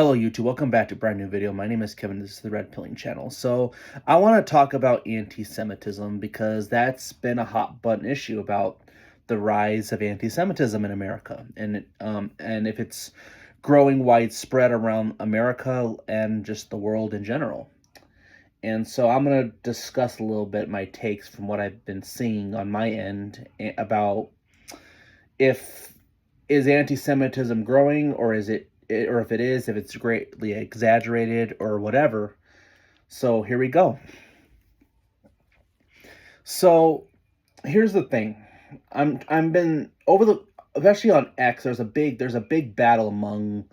Hello YouTube, welcome back to a brand new video. My name is Kevin, this is the Red Pilling channel. So I want to talk about anti-Semitism because that's been a hot button issue about the rise of anti-Semitism in America. And if it's growing widespread around America and just the world in general. And so I'm going to discuss a little bit my takes from what I've been seeing on my end about if is anti-Semitism growing, or is it, or if it is, if it's greatly exaggerated or whatever. So here we go. So here's the thing. I'm been over the, especially on X, there's a big battle among,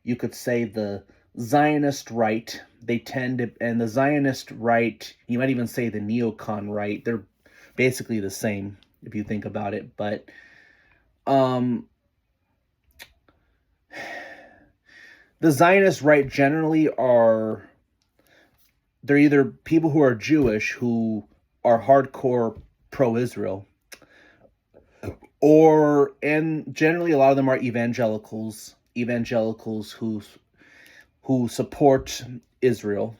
you could say, the Zionist right. They tend to, and the Zionist right, you might even say the neocon right, they're basically the same if you think about it. But the Zionist right generally they're either people who are Jewish who are hardcore pro-Israel, and generally a lot of them are evangelicals who support Israel,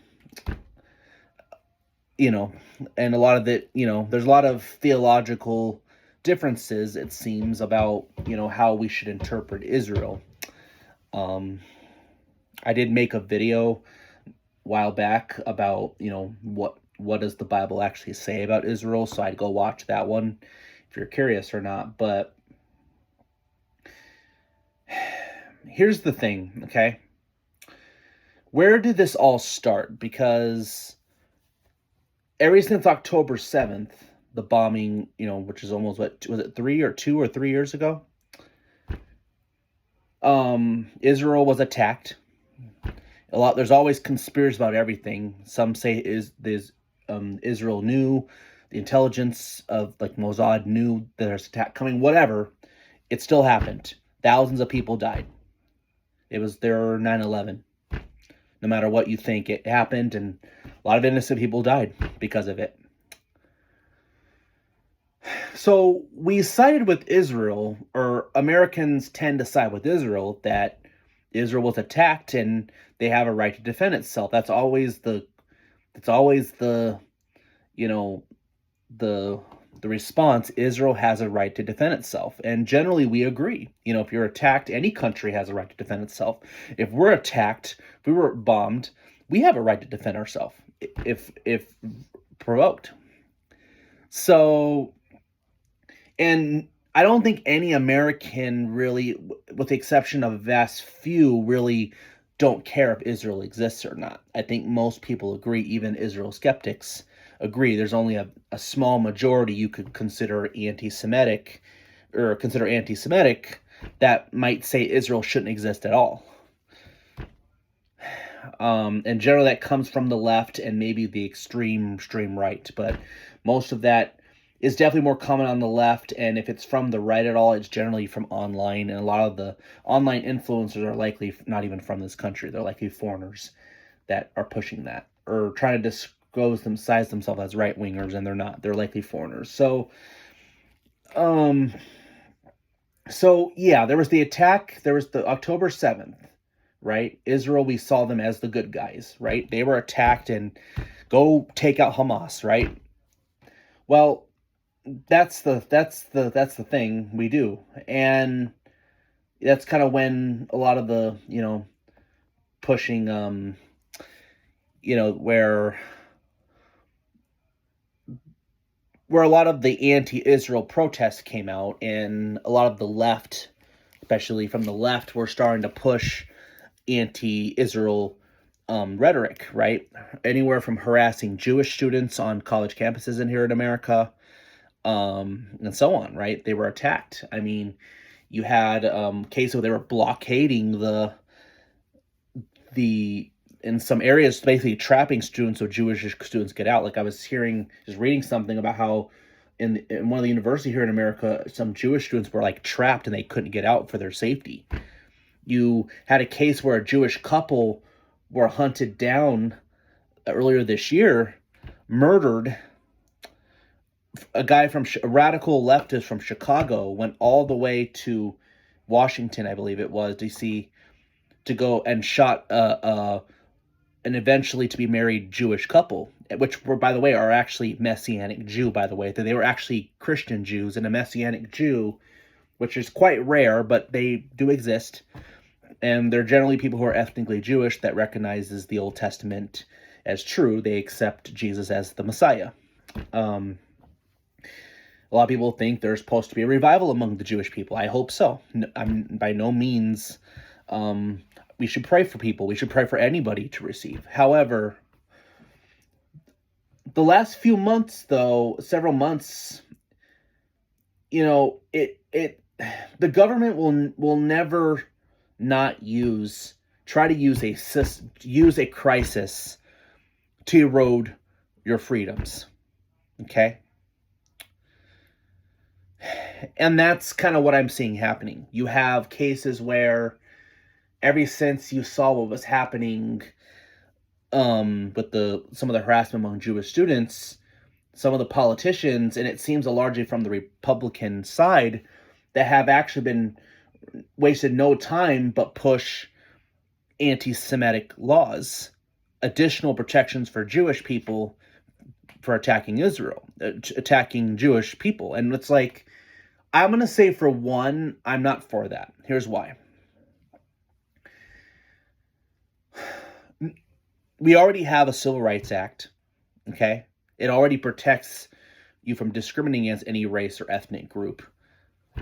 and a lot of it, there's a lot of theological differences, it seems, about, how we should interpret Israel. I did make a video a while back about, what does the Bible actually say about Israel, so I'd go watch that one if you're curious or not. But here's the thing, okay? Where did this all start? Because ever since October 7th, the bombing, which is almost, what was it, 2 or 3 years ago? Israel was attacked. There's always conspiracies about everything. Some say Israel knew, the intelligence of like Mossad knew there's attack coming, whatever. It still happened. Thousands of people died. It was their 9/11. No matter what you think, it happened, and a lot of innocent people died because of it. So we sided with Israel, or Americans tend to side with Israel, that Israel was attacked and they have a right to defend itself. That's always the response. Israel has a right to defend itself. And generally we agree. If you're attacked, any country has a right to defend itself. If we're attacked, if we were bombed, we have a right to defend ourselves if provoked. So, and I don't think any American really, with the exception of a vast few, really don't care if Israel exists or not. I think most people agree, even Israel skeptics agree. There's only a small majority you could consider anti-Semitic, that might say Israel shouldn't exist at all. And generally that comes from the left and maybe the extreme right, but most of that is definitely more common on the left, and if it's from the right at all, it's generally from online, and a lot of the online influencers are likely not even from this country. They're likely foreigners that are pushing that, or trying to size themselves as right-wingers, and they're not. They're likely foreigners. So yeah, there was the attack. There was the October 7th, right? Israel, we saw them as the good guys, right? They were attacked, and go take out Hamas, right? Well, that's the thing we do, and that's kind of when a lot of the pushing where a lot of the anti-Israel protests came out, and a lot of the left, especially from the left, were starting to push anti-Israel rhetoric, right? Anywhere from harassing Jewish students on college campuses in here in America, and so on, right? They were attacked. I mean, you had case where they were blockading in some areas, basically trapping students so Jewish students get out. Like I was reading something about how in one of the universities here in America, some Jewish students were like trapped and they couldn't get out for their safety. You had a case where a Jewish couple were hunted down earlier this year, murdered. A guy a radical leftist from Chicago went all the way to Washington, I believe it was, D.C., to go and shot an eventually to be married Jewish couple, which were, by the way, are actually Messianic Jew, by the way. That they were actually Christian Jews, and a Messianic Jew, which is quite rare, but they do exist. And they're generally people who are ethnically Jewish that recognizes the Old Testament as true. They accept Jesus as the Messiah. A lot of people think there's supposed to be a revival among the Jewish people. I hope so. I'm by no means. We should pray for people. We should pray for anybody to receive. However, the last few months, though, several months, the government will never not try to use a crisis to erode your freedoms. Okay? And that's kind of what I'm seeing happening. You have cases where ever since you saw what was happening with some of the harassment among Jewish students, some of the politicians, and it seems largely from the Republican side, that have actually been wasted no time but push anti-Semitic laws, additional protections for Jewish people for attacking Israel, attacking Jewish people. And it's like, I'm going to say, for one, I'm not for that. Here's why. We already have a Civil Rights Act, okay? It already protects you from discriminating against any race or ethnic group.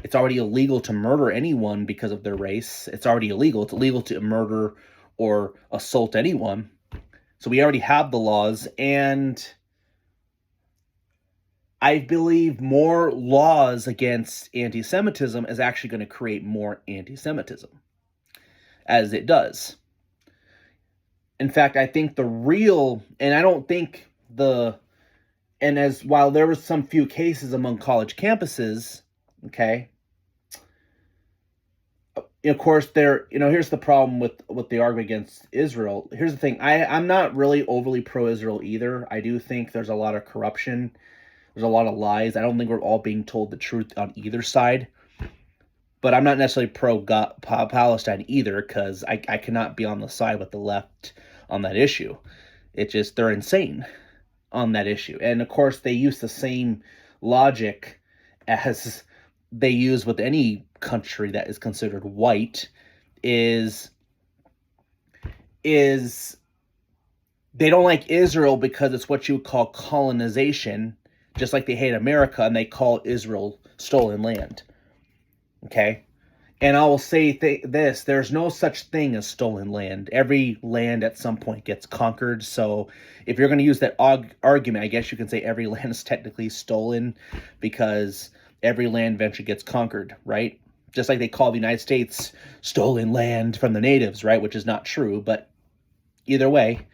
It's already illegal to murder anyone because of their race. It's already illegal. It's illegal to murder or assault anyone. So we already have the laws, and I believe more laws against anti-Semitism is actually going to create more anti-Semitism, as it does. In fact, I think while there were some few cases among college campuses, okay, of course, here's the problem with the argument against Israel. Here's the thing. I'm not really overly pro-Israel either. I do think there's a lot of corruption. There's a lot of lies. I don't think we're all being told the truth on either side. But I'm not necessarily pro-Palestine either, because I cannot be on the side with the left on that issue. It's just, they're insane on that issue. And of course, they use the same logic as they use with any country that is considered white, is they don't like Israel because it's what you would call colonization, just like they hate America and they call Israel stolen land. Okay? And I will say this, there's no such thing as stolen land. Every land at some point gets conquered. So if you're going to use that argument, I guess you can say every land is technically stolen, because every land eventually gets conquered, right? Just like they call the United States stolen land from the natives, right? Which is not true, but either way,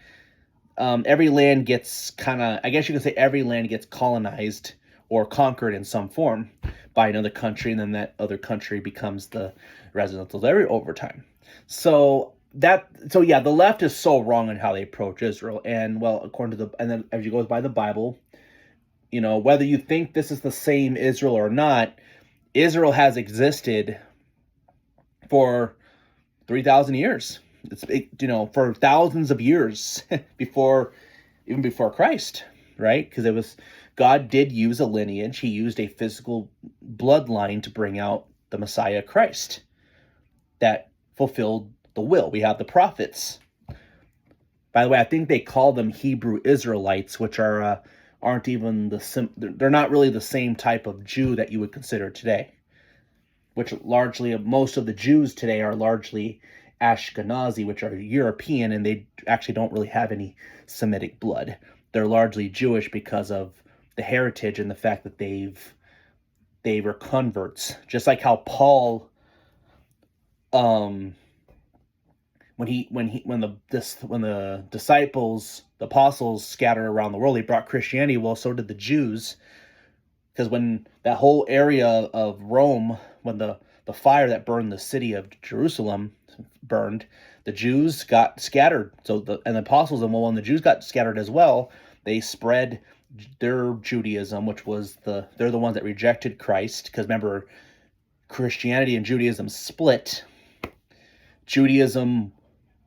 every land gets I guess you can say every land gets colonized or conquered in some form by another country, and then that other country becomes the residential area over time. So yeah, the left is so wrong in how they approach Israel. And well, according to and then as you go by the Bible, whether you think this is the same Israel or not, Israel has existed for 3,000 years. It's for thousands of years even before Christ, right? Because God did use a lineage. He used a physical bloodline to bring out the Messiah Christ that fulfilled the will. We have the prophets. By the way, I think they call them Hebrew Israelites, which aren't even they're not really the same type of Jew that you would consider today, which largely, most of the Jews today are largely Ashkenazi, which are European, and they actually don't really have any Semitic blood. They're largely Jewish because of the heritage and the fact that they were converts. Just like how Paul, when the disciples, the apostles scattered around the world, they brought Christianity. Well, so did the Jews, because when that whole area of Rome, when the fire that burned the city of Jerusalem burned, the Jews got scattered. And the apostles, and when the Jews got scattered as well, they spread their Judaism, which was they're the ones that rejected Christ, because remember, Christianity and Judaism split Judaism,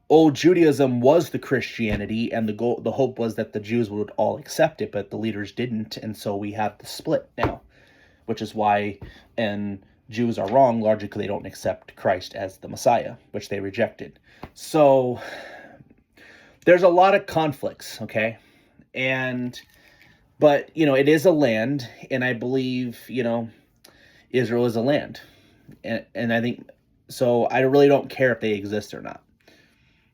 old Judaism was the Christianity, and the hope was that the Jews would all accept it, but the leaders didn't, and so we have the split now, which is why, and Jews are wrong largely because they don't accept Christ as the Messiah, which they rejected. So there's a lot of conflicts, okay? But, it is a land, and I believe, Israel is a land. And I think, so I really don't care if they exist or not.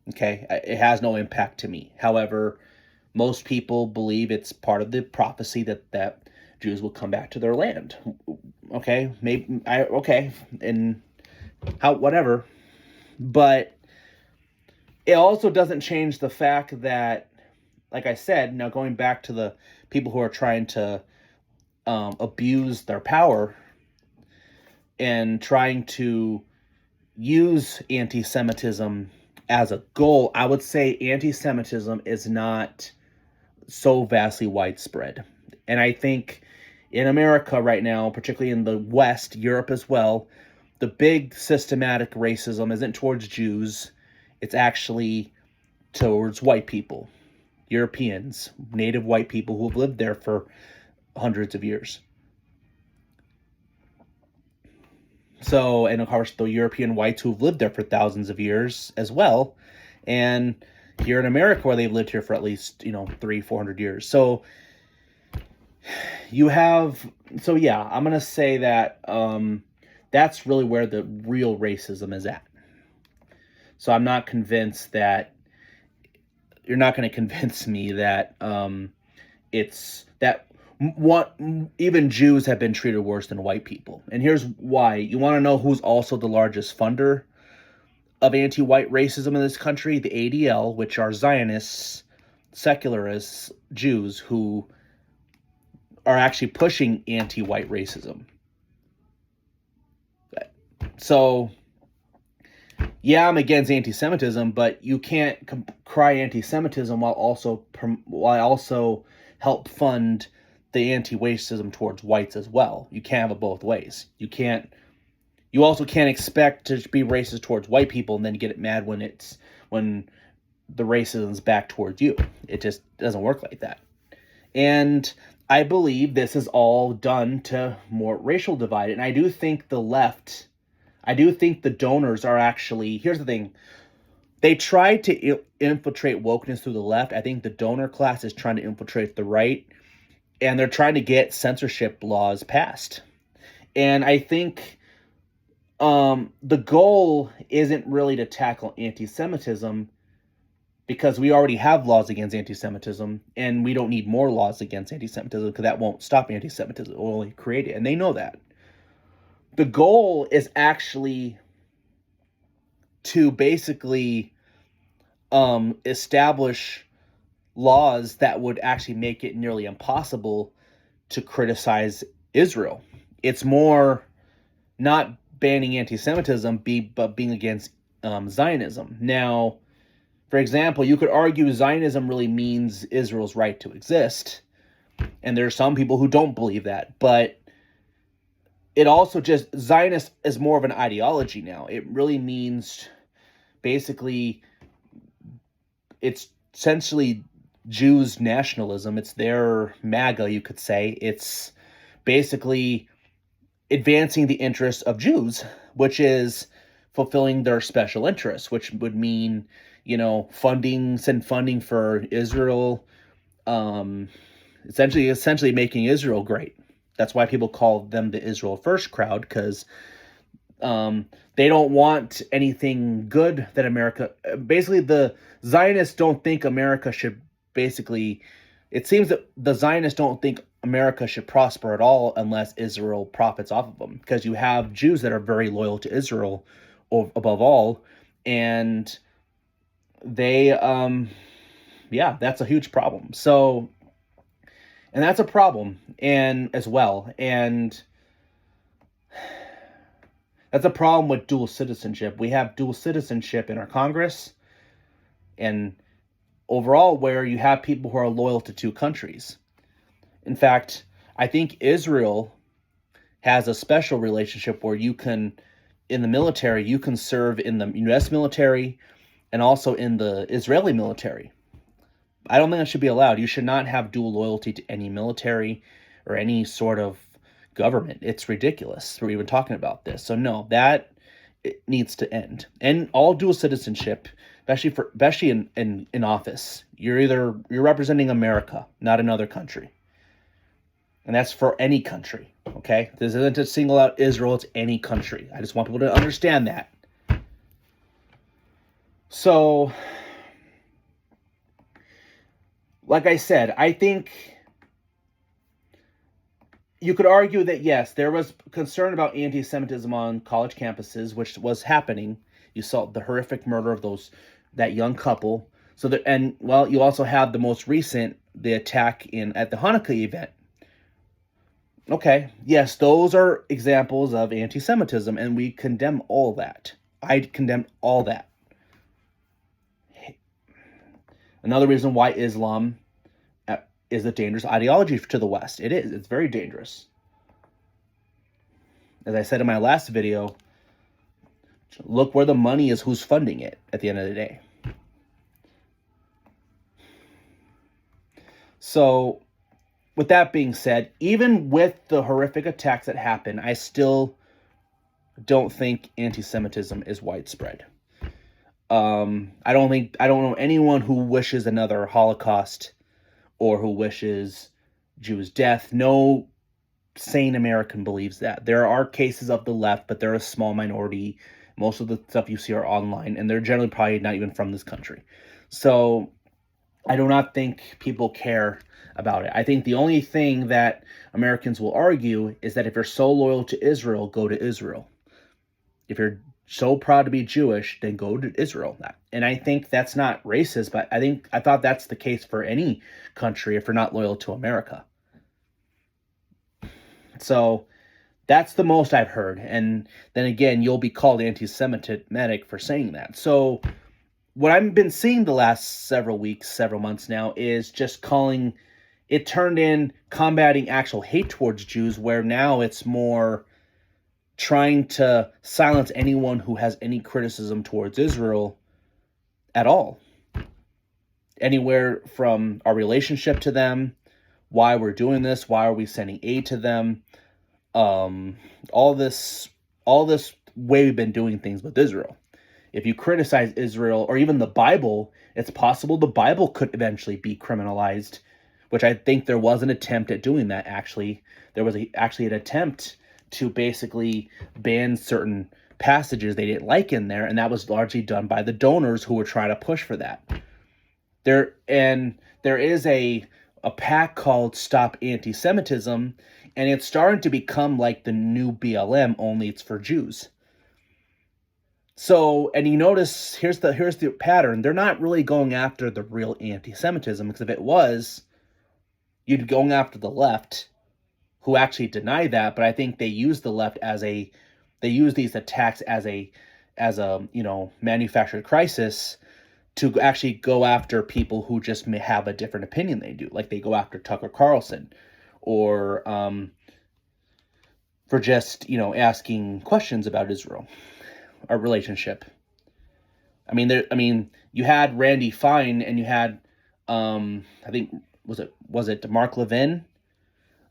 Okay? It has no impact to me. However, most people believe it's part of the prophecy that Jews will come back to their land. Okay? And whatever. But it also doesn't change the fact that, like I said, now going back to the people who are trying to abuse their power and trying to use anti-Semitism as a goal, I would say anti-Semitism is not so vastly widespread. And I think in America right now, particularly in the West, Europe as well, the big systematic racism isn't towards Jews. It's actually towards white people, Europeans, native white people who have lived there for hundreds of years. So, and of course, the European whites who've lived there for thousands of years as well. And here in America, where they've lived here for at least, 300-400 years. So I'm going to say that that's really where the real racism is at. So I'm not convinced that, you're not going to convince me that it's that what even Jews have been treated worse than white people. And here's why. You want to know who's also the largest funder of anti-white racism in this country? The ADL, which are Zionists, secularists, Jews who are actually pushing anti-white racism. So, yeah, I'm against anti-Semitism, but you can't cry anti-Semitism while also help fund the anti-racism towards whites as well. You can't have it both ways. You also can't expect to be racist towards white people and then get it mad when the racism's back towards you. It just doesn't work like that. And I believe this is all done to more racial divide. And I do think the donors are actually, here's the thing. They try to infiltrate wokeness through the left. I think the donor class is trying to infiltrate the right. And they're trying to get censorship laws passed. And I think the goal isn't really to tackle anti-Semitism, because we already have laws against anti-Semitism, and we don't need more laws against anti-Semitism, because that won't stop anti-Semitism. It will only create it, and they know that. The goal is actually to basically establish laws that would actually make it nearly impossible to criticize Israel. It's more not banning anti-Semitism, but being against Zionism. Now, for example, you could argue Zionism really means Israel's right to exist, and there are some people who don't believe that, but it also Zionist is more of an ideology now. It really means, basically, it's essentially Jews' nationalism. It's their MAGA, you could say. It's basically advancing the interests of Jews, which is fulfilling their special interests, which would mean, send funding for Israel, essentially making Israel great. That's why people call them the Israel First crowd, because they don't want anything good that America... Basically, the Zionists don't think America should it seems that the Zionists don't think America should prosper at all unless Israel profits off of them, because you have Jews that are very loyal to Israel above all, and they, that's a huge problem. So, and that's a problem, and as well, and that's a problem with dual citizenship. We have dual citizenship in our Congress, and overall, where you have people who are loyal to two countries. In fact, I think Israel has a special relationship where you can in the military, you can serve in the U.S. military and also in the Israeli military. I don't think that should be allowed. You should not have dual loyalty to any military or any sort of government. It's ridiculous. We're even talking about this. So no, that it needs to end. And all dual citizenship, especially in office, you're representing America, not another country. And that's for any country. Okay? This isn't to single out Israel, it's any country. I just want people to understand that. So, like I said, I think you could argue that, yes, there was concern about anti-Semitism on college campuses, which was happening. You saw the horrific murder of that young couple. So that, and well, you also have the most recent, the attack at the Hanukkah event. Okay, yes, those are examples of anti-Semitism, and we condemn all that. I condemn all that. Another reason why Islam is a dangerous ideology to the West. It is. It's very dangerous. As I said in my last video, look where the money is, who's funding it at the end of the day. So, with that being said, even with the horrific attacks that happen, I still don't think anti-Semitism is widespread. I don't know anyone who wishes another Holocaust or who wishes Jews' death. No sane American believes that. There are cases of the left, but they're a small minority. Most of the stuff you see are online, and they're generally probably not even from this country. So I do not think people care about it. I think the only thing that Americans will argue is that if you're so loyal to Israel, go to Israel. If you're so proud to be Jewish, then go to Israel. And I think that's not racist, but I thought that's the case for any country if you're not loyal to America. So that's the most I've heard. And then again, you'll be called anti-Semitic for saying that. So what I've been seeing the last several weeks, several months now, is just calling it turned in combating actual hate towards Jews, where now it's more trying to silence anyone who has any criticism towards Israel at all. Anywhere from our relationship to them, why we're doing this, why are we sending aid to them, all this way we've been doing things with Israel. If you criticize Israel or even the Bible, it's possible the Bible could eventually be criminalized, which I think there was an attempt at doing that, actually. There was actually an attempt to basically ban certain passages they didn't like in there, and that was largely done by the donors who were trying to push for that. There is a pack called Stop Anti-Semitism, and it's starting to become like the new BLM, only it's for Jews. So, and you notice, here's the pattern. They're not really going after the real anti-Semitism, because if it was, you'd be going after the left, who actually deny that. But I think they use the left they use these attacks as a manufactured crisis to actually go after people who just may have a different opinion they do. Like they go after Tucker Carlson, or for just, asking questions about Israel, our relationship. I mean, you had Randy Fine, and you had, I think, was it Mark Levin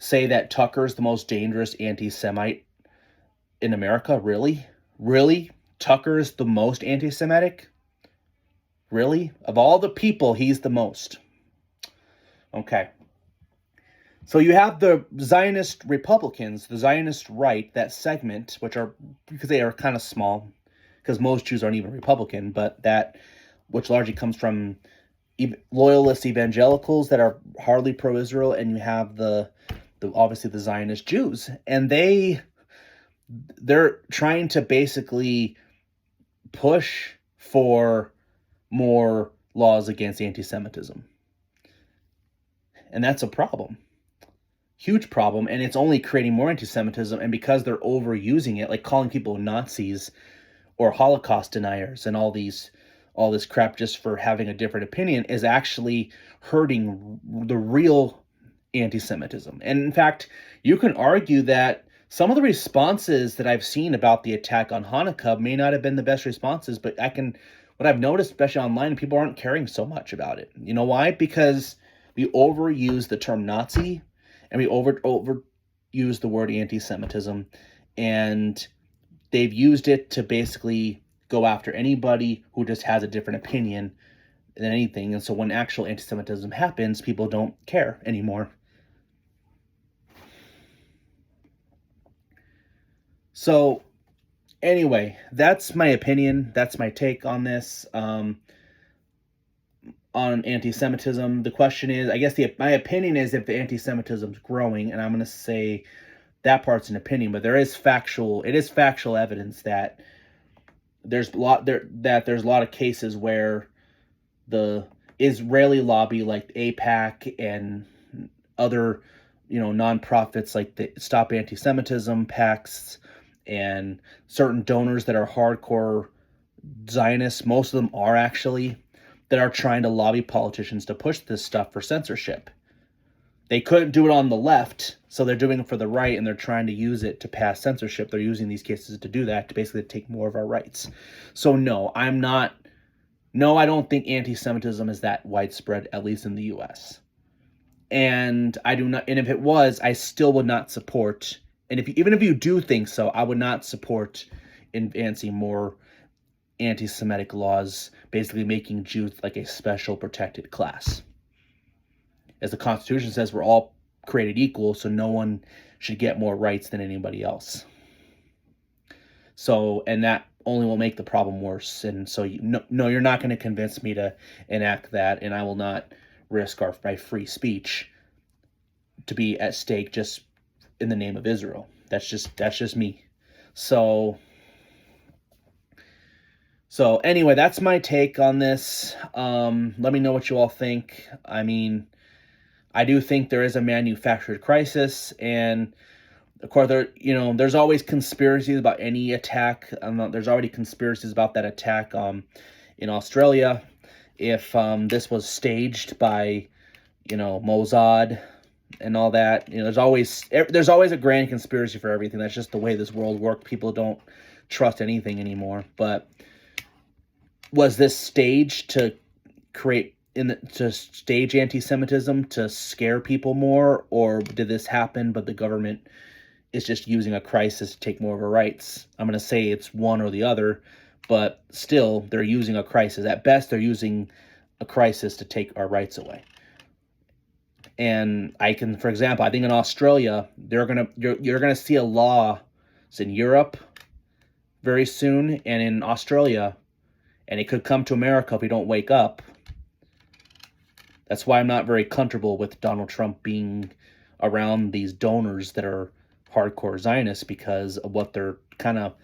say that Tucker's the most dangerous anti-Semite in America? Really? Really? Tucker's the most anti-Semitic? Really? Of all the people, he's the most. Okay. So you have the Zionist Republicans, the Zionist right, that segment, because they are kind of small, because most Jews aren't even Republican, but which largely comes from loyalist evangelicals that are hardly pro-Israel, and you have obviously the Zionist Jews, and they're trying to basically push for more laws against anti-Semitism. And that's a problem. Huge problem, and it's only creating more anti-Semitism, and because they're overusing it, like calling people Nazis or Holocaust deniers and all this crap just for having a different opinion, is actually hurting the real anti-Semitism. And in fact, you can argue that Some of the responses that I've seen about the attack on Hanukkah may not have been the best responses, but what I've noticed, especially online, people aren't caring so much about it. You know why? Because we overuse the term Nazi, and we overuse the word anti-Semitism, and they've used it to basically go after anybody who just has a different opinion than anything. And so when actual anti-Semitism happens, people don't care anymore. So anyway, that's my opinion. That's my take on this, on anti-Semitism. The question is, I guess my opinion is if the anti-Semitism is growing, and I'm going to say that part's an opinion, but it is factual evidence that there's a lot of cases where the Israeli lobby, like AIPAC and other, nonprofits like the Stop Anti-Semitism PACs, and certain donors that are hardcore Zionists, most of them are actually, that are trying to lobby politicians to push this stuff for censorship. They couldn't do it on the left, so they're doing it for the right, and they're trying to use it to pass censorship. They're using these cases to do that, to basically take more of our rights. So no, I don't think anti-Semitism is that widespread, at least in the U.S. And I do not, and if it was, I still would not support. And even if you do think so, I would not support advancing more anti-Semitic laws, basically making Jews like a special protected class. As the Constitution says, we're all created equal, so no one should get more rights than anybody else. So, and that only will make the problem worse. And so, no, you're not going to convince me to enact that, and I will not risk my free speech to be at stake just in the name of Israel. That's just me. So anyway, that's my take on this. Let me know what you all think. I mean, I do think there is a manufactured crisis, and of course, there's always conspiracies about any attack. There's already conspiracies about that attack in Australia. If this was staged by, Mossad and all that, there's always a grand conspiracy for everything. That's just the way this world works. People don't trust anything anymore. But was this staged to stage anti-Semitism to scare people more, or did this happen but the government is just using a crisis to take more of our rights? I'm going to say it's one or the other, but still, they're using a crisis. At best, they're using a crisis to take our rights away. And for example, I think in Australia, you're gonna see a law. It's in Europe very soon, and in Australia, and it could come to America if we don't wake up. That's why I'm not very comfortable with Donald Trump being around these donors that are hardcore Zionists, because of what they're kind of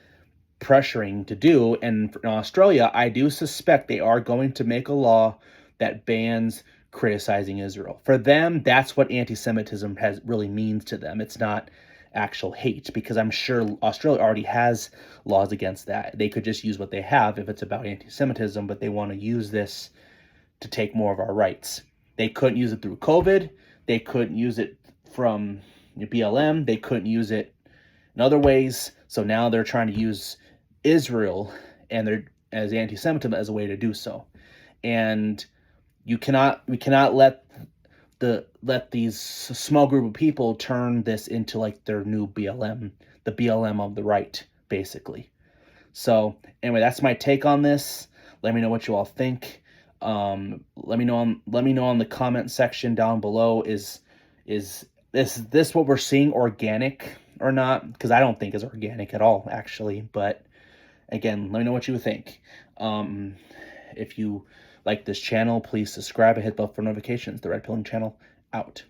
pressuring to do. And in Australia, I do suspect they are going to make a law that bans criticizing Israel. For them, that's what anti-Semitism really means to them. It's not actual hate, because I'm sure Australia already has laws against that. They could just use what they have if it's about anti-Semitism, but they want to use this to take more of our rights. They couldn't use it through COVID. They couldn't use it from BLM. They couldn't use it in other ways. So now they're trying to use Israel as anti-Semitism as a way to do so. And we cannot let these small group of people turn this into like their new BLM, the BLM of the right, basically. So anyway, that's my take on this. Let me know what you all think. Let me know on the comment section down below. Is this what we're seeing organic or not? Because I don't think it's organic at all, actually. But again, let me know what you think. If you like this channel, please subscribe and hit the bell for notifications. The Red Pilling Channel, out.